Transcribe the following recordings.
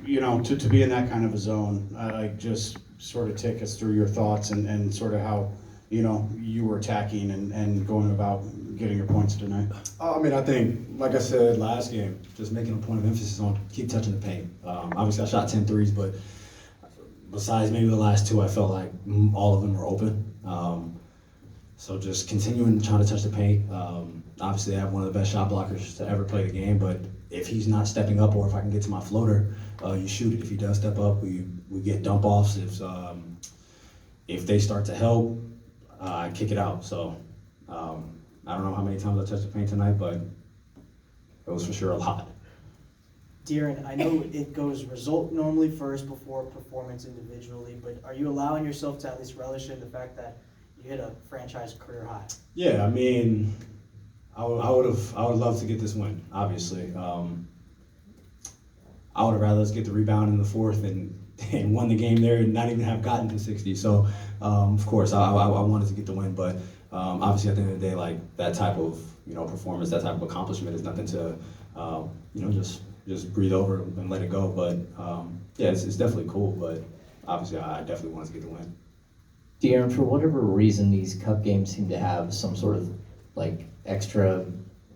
to be in that kind of a zone, like just sort of take us through your thoughts and sort of how, you were attacking and going about getting your points tonight. I mean, I think, like I said last game, just making a point of emphasis on keep touching the paint. Obviously, I shot 10 threes, but besides maybe the last two, I felt like all of them were open. So just continuing trying to touch the paint. Obviously, I have one of the best shot blockers to ever play the game, but if he's not stepping up or if I can get to my floater, you shoot it. If he does step up, we get dump offs. If they start to help, I kick it out. So I don't know how many times I touched the paint tonight, but it was for sure a lot. De'Aaron, I know it goes result normally first before performance individually, but are you allowing yourself to at least relish in the fact that you hit a franchise career high? Yeah, I mean, I would love to get this win, obviously. I would have rather us get the rebound in the fourth and won the game there and not even have gotten to 60. So, of course, I wanted to get the win, but obviously at the end of the day, like that type of performance, that type of accomplishment is nothing to just breathe over and let it go. But yeah, it's definitely cool. But obviously, I definitely wanted to get the win. De'Aaron, for whatever reason, these cup games seem to have some sort of like extra,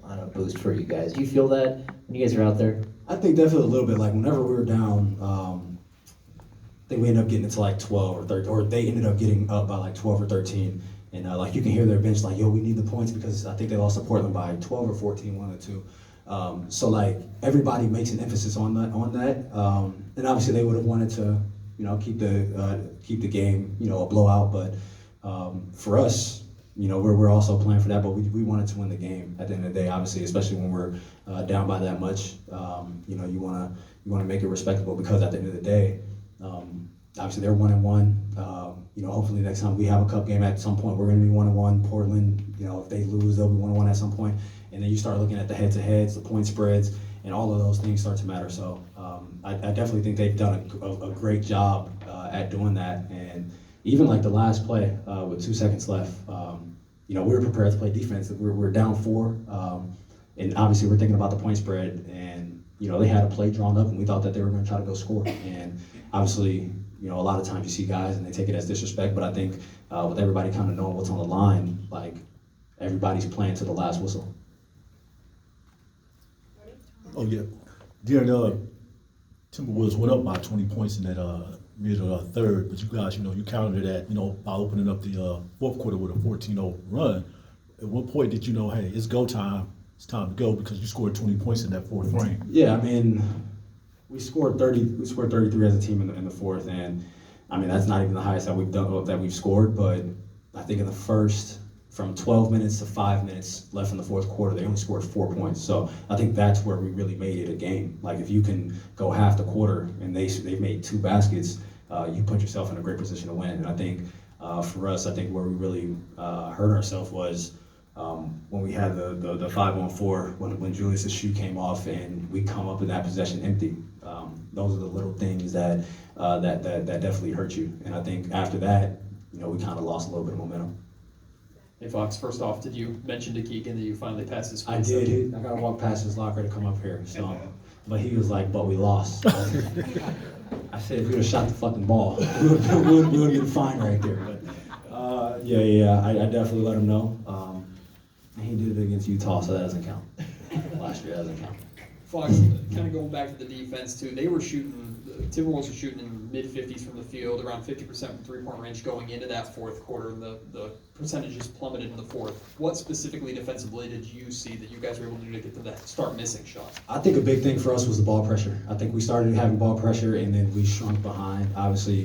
I don't know, boost for you guys. Do you feel that when you guys are out there? I think definitely a little bit. Like whenever we were down, I think we ended up getting it to like 12 or 13, or they ended up getting up by like 12 or 13. And like you can hear their bench like, yo, we need the points because I think they lost to Portland by 12 or 14, one of the two. So like everybody makes an emphasis on that. And obviously they would have wanted to, keep the game, a blowout. But for us, we're also playing for that. But we wanted to win the game at the end of the day. Obviously, especially when we're down by that much, you want to make it respectable because at the end of the day, obviously they're 1-1. Hopefully next time we have a cup game at some point, we're going to be 1-1. Portland, if they lose, they'll be 1-1 at some point. And then you start looking at the head-to-heads, the point spreads, and all of those things start to matter. So I definitely think they've done a great job at doing that. And even like the last play with 2 seconds left, we were prepared to play defense. We're down 4, and obviously we're thinking about the point spread. And they had a play drawn up, and we thought that they were going to try to go score. And obviously, a lot of times you see guys and they take it as disrespect. But I think with everybody kind of knowing what's on the line, like everybody's playing to the last whistle. Oh yeah, De'Aaron, Timberwolves went up by 20 points in that mid third, but you guys, you countered that, by opening up the fourth quarter with a 14-0 run. At what point did you know, hey, it's go time, it's time to go because you scored 20 points in that fourth frame? Yeah, I mean, we scored 33 as a team in the fourth, and I mean that's not even the highest that we've scored. But I think in the first, from 12 minutes to 5 minutes left in the fourth quarter, they only scored 4 points. So I think that's where we really made it a game. Like if you can go half the quarter and they've made 2 baskets, you put yourself in a great position to win. And I think for us, I think where we really hurt ourselves was when we had the 5-on-4 when Julius' shoe came off and we come up in that possession empty. Those are the little things that definitely hurt you. And I think after that, we kind of lost a little bit of momentum. Hey Fox, first off, did you mention to Keegan that you finally passed his I did. I got to walk past his locker to come up here. So, but he was like, but we lost. I said, if we would have shot the fucking ball, we would have been fine right there. But I definitely let him know. He did it against Utah, so that doesn't count. Last year, that doesn't count. Fox, kind of going back to the defense too, the Timberwolves were shooting in mid-50s from the field, around 50% from three-point range going into that fourth quarter, and the percentages plummeted in the fourth. What specifically defensively did you see that you guys were able to do to get them to start missing shots? I think a big thing for us was the ball pressure. I think we started having ball pressure, and then we shrunk behind. Obviously,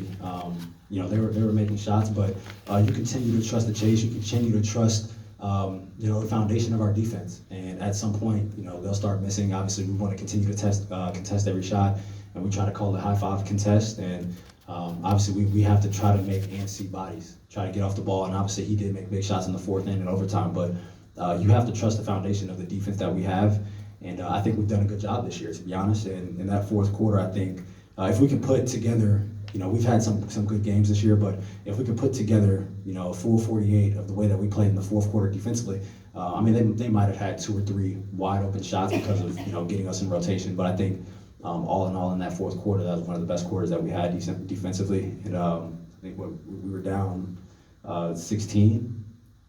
they were making shots, but you continue to trust the chase. You continue to trust the foundation of our defense. And at some point, they'll start missing. Obviously, we want to continue to contest every shot, and we try to call it high five contest. And obviously, we have to try to make and see bodies, try to get off the ball. And obviously, he did make big shots in the fourth and in overtime. But you have to trust the foundation of the defense that we have. And I think we've done a good job this year, to be honest. And in that fourth quarter, I think if we can put together, we've had some good games this year, but if we could put together, a full 48 of the way that we played in the fourth quarter defensively, they might have had 2 or 3 wide open shots because of, getting us in rotation. But I think all in all, in that fourth quarter, that was one of the best quarters that we had defensively. And I think we were down 16.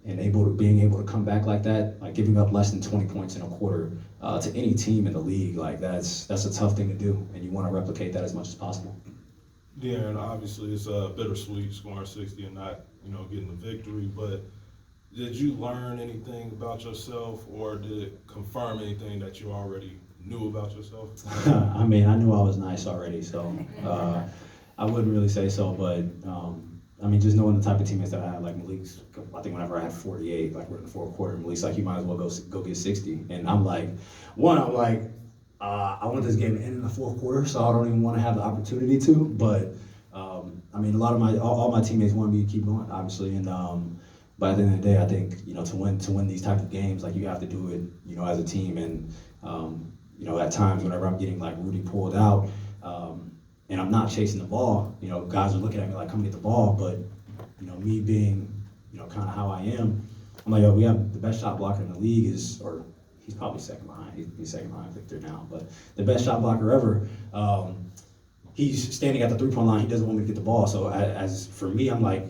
And being able to come back like that, like giving up less than 20 points in a quarter to any team in the league, like that's a tough thing to do, and you want to replicate that as much as possible. Darren, obviously it's bittersweet scoring 60 and not, getting the victory, but did you learn anything about yourself, or did it confirm anything that you already knew about yourself? I mean, I knew I was nice already, so I wouldn't really say so, but I mean, just knowing the type of teammates that I had, like Malik's, I think whenever I had 48, like we're in the fourth quarter, Malik's like, you might as well go get 60. And I'm like, I want this game to end in the fourth quarter, so I don't even want to have the opportunity to. But I mean, a lot of all my teammates wanted me to keep going, obviously. And but at the end of the day, I think to win these type of games, like you have to do it, as a team. And at times whenever I'm getting like Rudy pulled out. And I'm not chasing the ball, guys are looking at me like, come get the ball, but, me being, kind of how I am, I'm like, we have the best shot blocker in the league he's probably second behind, he's second behind Victor now, but the best shot blocker ever, he's standing at the three-point line, he doesn't want me to get the ball, so as for me, I'm like,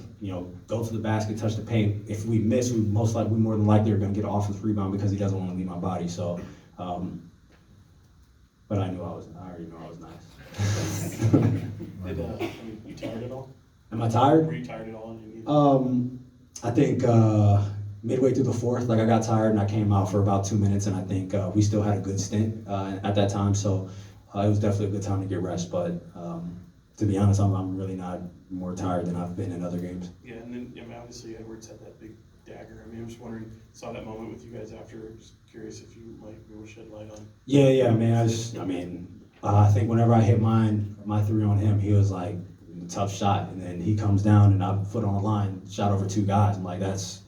go to the basket, touch the paint, if we miss, we more than likely are going to get an offensive rebound because he doesn't want to leave my body, so, but I already knew I was nice. You tired at all? Am I tired? Were you tired at all? I think midway through the fourth, like I got tired and I came out for about 2 minutes, and I think we still had a good stint at that time, so it was definitely a good time to get rest. But to be honest, I'm really not more tired than I've been in other games. Yeah, and then obviously Edwards had that big dagger. I'm just wondering, saw that moment with you guys after. Just curious if you might be able to shed light on. Yeah, man. I think whenever I hit my three on him, he was like, tough shot, and then he comes down and I foot on the line, shot over two guys. I'm like, that's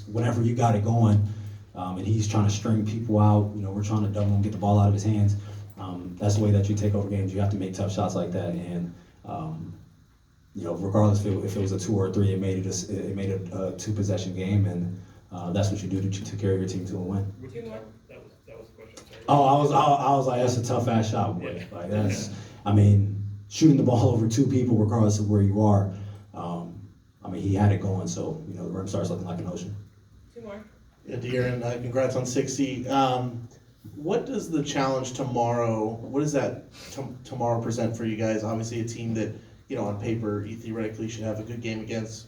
whenever you got it going, and he's trying to string people out. We're trying to double and get the ball out of his hands. That's the way that you take over games. You have to make tough shots like that, and regardless if it was a 2 or a 3, it made it a 2-possession game, and that's what you do to carry your team to a win. That was the question. Sorry. Oh, I was like, that's a tough ass shot, boy. Yeah. Like that's, shooting the ball over 2 people, regardless of where you are. He had it going, so the rim starts looking like an ocean. 2 more. Yeah, De'Aaron, congrats on 60. What does the challenge tomorrow? What does that tomorrow present for you guys? Obviously, a team that on paper you theoretically should have a good game against.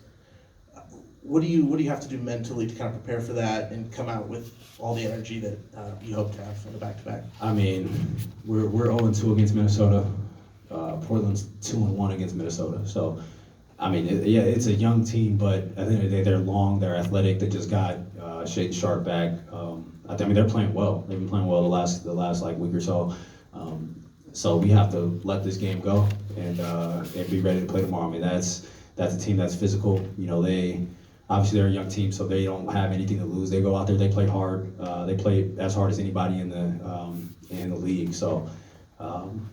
What do you have to do mentally to kind of prepare for that and come out with all the energy that you hope to have in the back-to-back? We're 0-2 against Minnesota. Portland's 2-1 against Minnesota. So, it's a young team, but at the end of the day, they're long, they're athletic. They just got Shaden Sharp back. They're playing well. They've been playing well the last like week or so. So we have to let this game go and be ready to play tomorrow. That's a team that's physical. They're a young team, so they don't have anything to lose. They go out there, they play hard. They play as hard as anybody in the league. So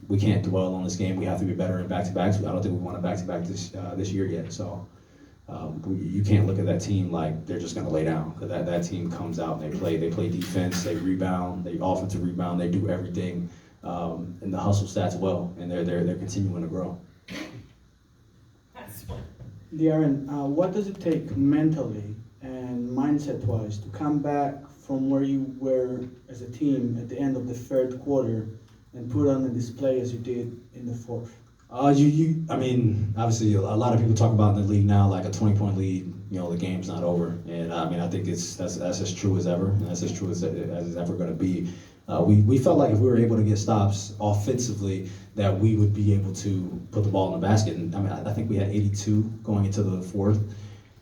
we can't dwell on this game. We have to be better in back-to-backs. I don't think we want a back-to-back this year yet. So you can't look at that team like they're just going to lay down. That team comes out and they play defense, they rebound, they offensive rebound, they do everything in the hustle stats well, and they're continuing to grow. De'Aaron, what does it take mentally and mindset-wise to come back from where you were as a team at the end of the third quarter and put on the display as you did in the fourth? Obviously, a lot of people talk about in the league now, like a 20-point lead, the game's not over. And I think that's as true as ever, and that's as true as it's ever going to be. We felt like if we were able to get stops offensively, that we would be able to put the ball in the basket. And I think we had 82 going into the fourth.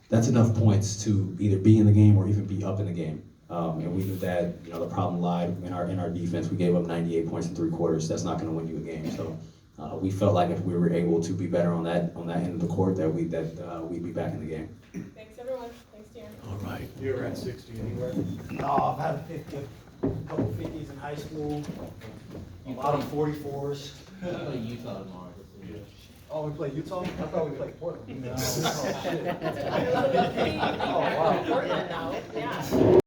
That's enough points to either be in the game or even be up in the game. And we knew that the problem lied in our defense. We gave up 98 points in 3 quarters. That's not going to win you a game. So we felt like if we were able to be better on that end of the court, that we'd be back in the game. Thanks, everyone. Thanks, Darren. All right. You were at 60 anywhere? No, I've had a couple 50s in high school, a lot of 44s. Play Utah tomorrow. Oh, we play Utah? I thought we played Portland. I love the Oh, wow. Portland now. Yeah.